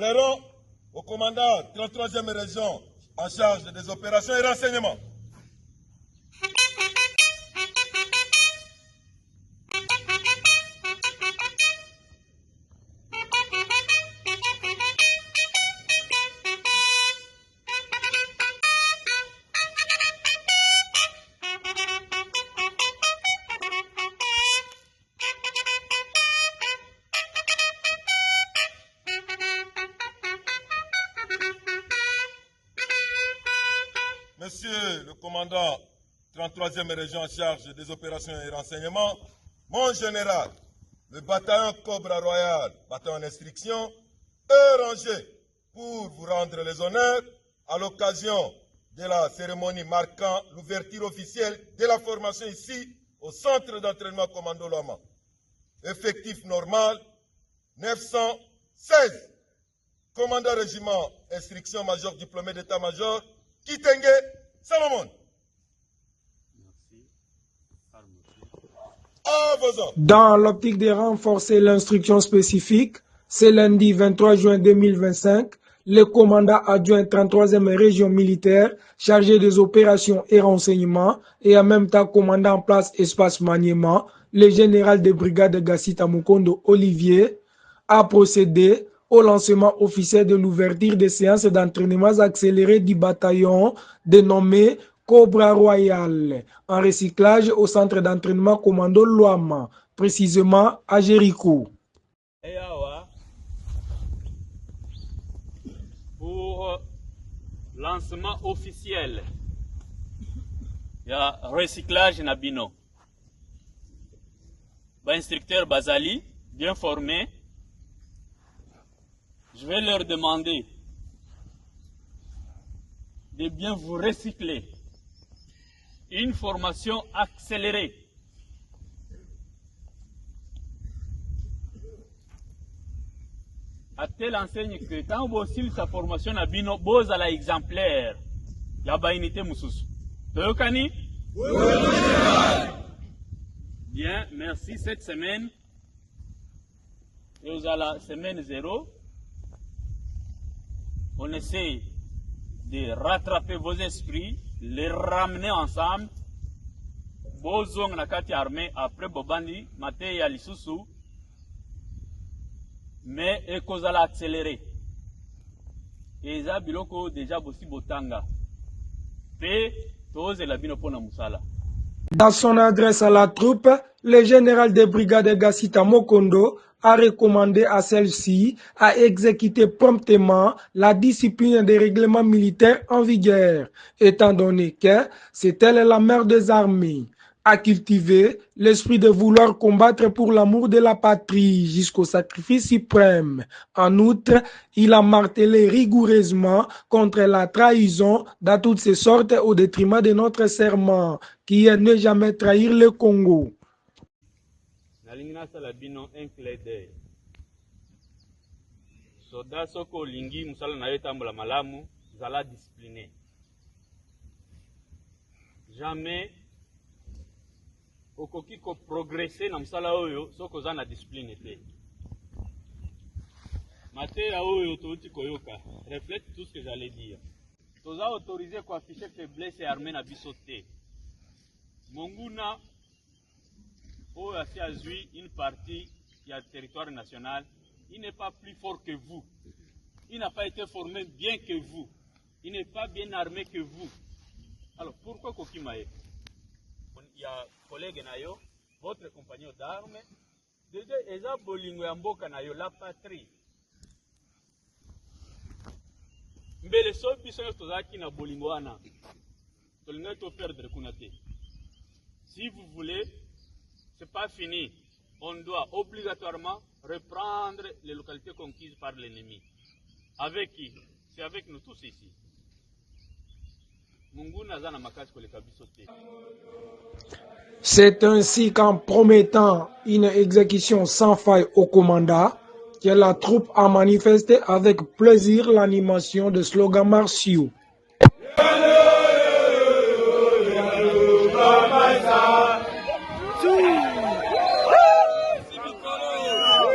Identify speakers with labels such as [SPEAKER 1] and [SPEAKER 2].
[SPEAKER 1] Clairon, au commandant 33e région en charge des opérations et renseignements. Monsieur le commandant 33e région en charge des opérations et renseignements, mon général, le bataillon Cobra Royal, bataillon en instruction, est rangé pour vous rendre les honneurs à l'occasion de la cérémonie marquant l'ouverture officielle de la formation ici au centre d'entraînement Commando Loma. Effectif normal, 916. Commandant régiment, instruction major diplômé d'état-major, Kitenge Salomon.
[SPEAKER 2] Dans l'optique de renforcer l'instruction spécifique, ce lundi 23 juin 2025, le commandant adjoint 33e région militaire chargé des opérations et renseignements et en même temps commandant en place espace maniement, le général de brigade Gassita Mukondo Olivier, a procédé au lancement officiel de l'ouverture des séances d'entraînement accélérées du bataillon dénommé Cobra Royal, en recyclage au centre d'entraînement Commando Luama, précisément à Jéricho.
[SPEAKER 3] Pour lancement officiel, il y a recyclage Nabino. Instructeur Bazali, bien formé, je vais leur demander de bien vous recycler. Une formation accélérée. À telle enseigne que quand vous aussi sa formation à bino, vous à la exemplaire. Yaba unité mususu. Toyokani? Oui. Bien, merci. Cette semaine, et vous à la semaine 0, on essaie de rattraper vos esprits, les ramener ensemble. Bozong nakati armée après Bobandi, Mate ya Lisusu, mais ekozala accéléré. Et ça biloko déjà bossi botanga. Pe toze la bino pona musala.
[SPEAKER 2] Dans son adresse à la troupe, le général de brigade Gassita Mukondo a recommandé à celle-ci à exécuter promptement la discipline des règlements militaires en vigueur, étant donné que c'est elle la mère des armées, à cultiver l'esprit de vouloir combattre pour l'amour de la patrie jusqu'au sacrifice suprême. En outre, il a martelé rigoureusement contre la trahison dans toutes ses sortes au détriment de notre serment, qui est ne jamais trahir le Congo.
[SPEAKER 3] Nalingina salabino un clé d'œil. Soda soko lingi musala na yotambola malamu zala discipliné. Jamais okoki ko progresser na musala oyo soko za na discipline te. Mateya oyo touti koyoka reflète tout ce que j'allais dire. Toza autorisé ko afficher faiblesse et armée na biso te. Monguna oyo asi azui une partie du territoire national, il n'est pas plus fort que vous. Il n'a pas été formé bien que vous. Il n'est pas bien armé que vous. Alors pourquoi Kokimae? Il y a collègue Nayo, votre compagnon d'armes, de Eza Bolingo Yamboka Nayo, la patrie. Mbele so biso tozaki na Bolingoana. Tolinga to perdre kunate. Si vous voulez, c'est pas fini. On doit obligatoirement reprendre les localités conquises par l'ennemi. Avec qui? C'est avec nous tous ici.
[SPEAKER 2] C'est ainsi qu'en promettant une exécution sans faille au commandant, que la troupe a manifesté avec plaisir l'animation de slogans martiaux.